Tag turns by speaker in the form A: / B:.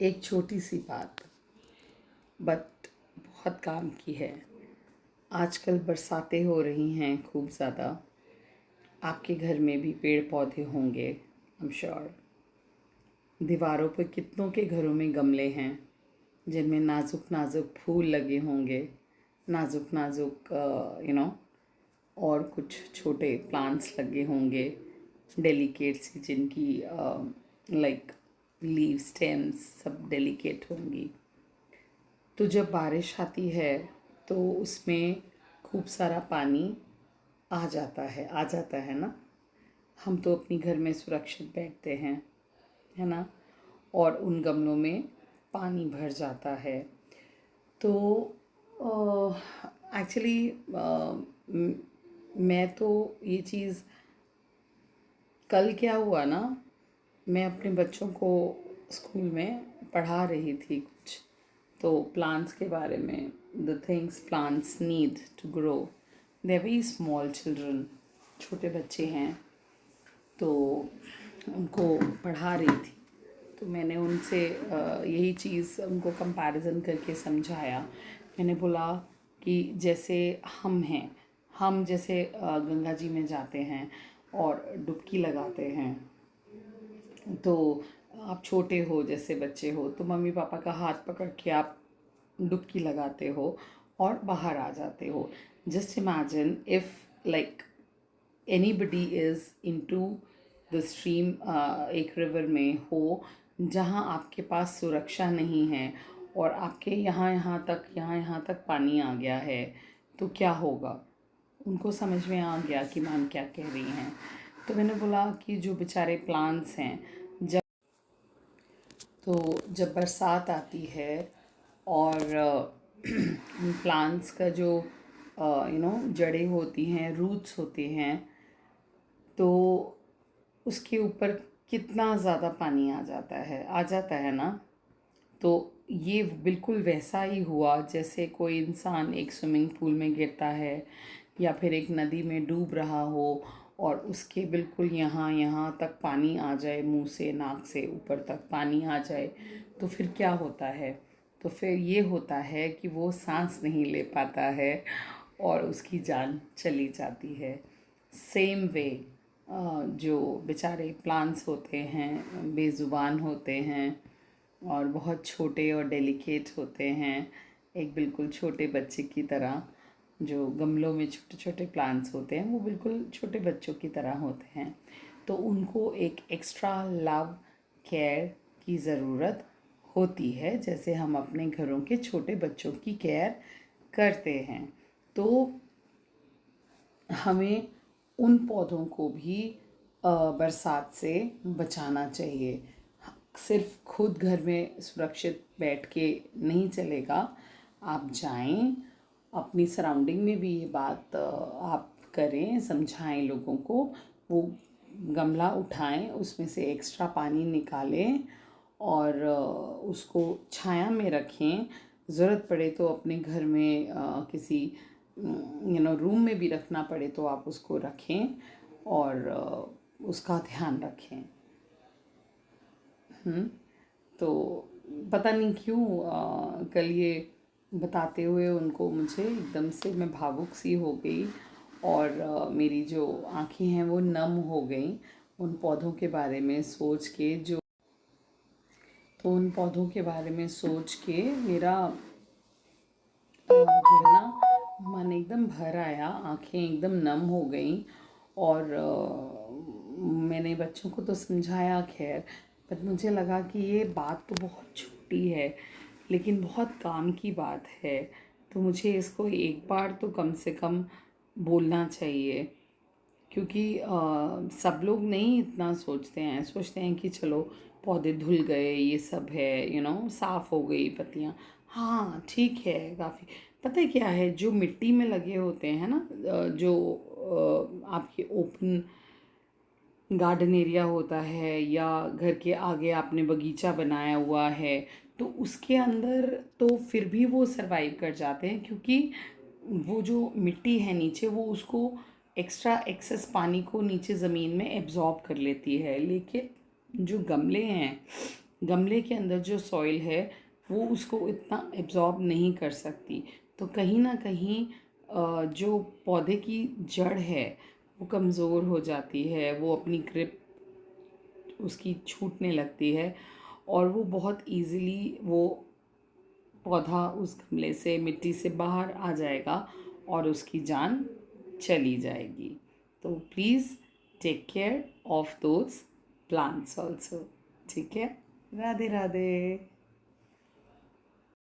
A: एक छोटी सी बात बट बहुत काम की है। आजकल बरसातें हो रही हैं खूब ज़्यादा। आपके घर में भी पेड़ पौधे होंगे, आई एम श्योर। दीवारों पर कितनों के घरों में गमले हैं जिनमें नाजुक नाजुक फूल लगे होंगे, नाजुक नाजुक और कुछ छोटे प्लांट्स लगे होंगे, डेलिकेट सी, जिनकी लाइक लीव स्टेम्स सब डेलिकेट होंगी। तो जब बारिश आती है तो उसमें खूब सारा पानी आ जाता है ना। हम तो अपनी घर में सुरक्षित बैठते हैं, है ना, और उन गमलों में पानी भर जाता है। तो एक्चुअली मैं तो ये चीज़, कल क्या हुआ ना, मैं अपने बच्चों को स्कूल में पढ़ा रही थी कुछ, तो प्लांट्स के बारे में, the things plants need to grow. They are very small children, छोटे बच्चे हैं, तो उनको पढ़ा रही थी। तो मैंने उनसे यही चीज़ उनको कंपैरिजन करके समझाया। मैंने बोला कि जैसे हम जैसे गंगा जी में जाते हैं और डुबकी लगाते हैं, तो आप छोटे हो, जैसे बच्चे हो, तो मम्मी पापा का हाथ पकड़ के आप डुबकी लगाते हो और बाहर आ जाते हो। Just imagine if like anybody is into the stream, एक रिवर में हो जहाँ आपके पास सुरक्षा नहीं है और आपके यहाँ तक पानी आ गया है, तो क्या होगा। उनको समझ में आ गया कि मैम क्या कह रही हैं। तो मैंने बोला कि जो बेचारे प्लांट्स हैं, जब बरसात आती है और उन प्लांट्स का जो जड़ें होती हैं, रूट्स होते हैं, तो उसके ऊपर कितना ज़्यादा पानी आ जाता है ना। तो ये बिल्कुल वैसा ही हुआ जैसे कोई इंसान एक स्विमिंग पूल में गिरता है या फिर एक नदी में डूब रहा हो और उसके बिल्कुल यहाँ यहाँ तक पानी आ जाए, मुंह से नाक से ऊपर तक पानी आ जाए, तो फिर क्या होता है। तो फिर ये होता है कि वो सांस नहीं ले पाता है और उसकी जान चली जाती है। सेम वे जो बेचारे प्लांट्स होते हैं, बेज़ुबान होते हैं और बहुत छोटे और डेलिकेट होते हैं, एक बिल्कुल छोटे बच्चे की तरह। जो गमलों में छोटे छोटे प्लांट्स होते हैं वो बिल्कुल छोटे बच्चों की तरह होते हैं। तो उनको एक एक्स्ट्रा लव, केयर की ज़रूरत होती है, जैसे हम अपने घरों के छोटे बच्चों की केयर करते हैं। तो हमें उन पौधों को भी बरसात से बचाना चाहिए। सिर्फ खुद घर में सुरक्षित बैठ के नहीं चलेगा। आप जाएं, अपनी सराउंडिंग में भी ये बात आप करें, समझाएं लोगों को। वो गमला उठाएं, उसमें से एक्स्ट्रा पानी निकालें और उसको छाया में रखें। ज़रूरत पड़े तो अपने घर में किसी रूम में भी रखना पड़े तो आप उसको रखें और उसका ध्यान रखें। तो पता नहीं क्यों कल ये बताते हुए उनको मुझे एकदम से मैं भावुक सी हो गई और मेरी जो आँखें हैं वो नम हो गई उन पौधों के बारे में सोच के। तो उन पौधों के बारे में सोच के मेरा जो है ना, मन एकदम भर आया, आंखें एकदम नम हो गई। और मैंने बच्चों को तो समझाया खैर, पर मुझे लगा कि ये बात तो बहुत छोटी है लेकिन बहुत काम की बात है, तो मुझे इसको एक बार तो कम से कम बोलना चाहिए। क्योंकि सब लोग नहीं इतना सोचते हैं कि चलो पौधे धुल गए, ये सब है, साफ़ हो गई पत्तियाँ, हाँ ठीक है काफ़ी। पता है क्या है, जो मिट्टी में लगे होते हैं ना, जो आपके ओपन गार्डन एरिया होता है या घर के आगे आपने बगीचा बनाया हुआ है, तो उसके अंदर तो फिर भी वो सरवाइव कर जाते हैं, क्योंकि वो जो मिट्टी है नीचे वो उसको एक्स्ट्रा एक्सेस पानी को नीचे ज़मीन में एब्जॉर्ब कर लेती है। लेकिन जो गमले हैं गमले के अंदर जो सॉइल है वो उसको इतना एब्जॉर्ब नहीं कर सकती। तो कहीं ना कहीं जो पौधे की जड़ है वो कमज़ोर हो जाती है, वो अपनी ग्रिप उसकी छूटने लगती है और वो बहुत इजीली वो पौधा उस गमले से, मिट्टी से बाहर आ जाएगा और उसकी जान चली जाएगी। तो please take care of those plants also. ठीक है, राधे राधे।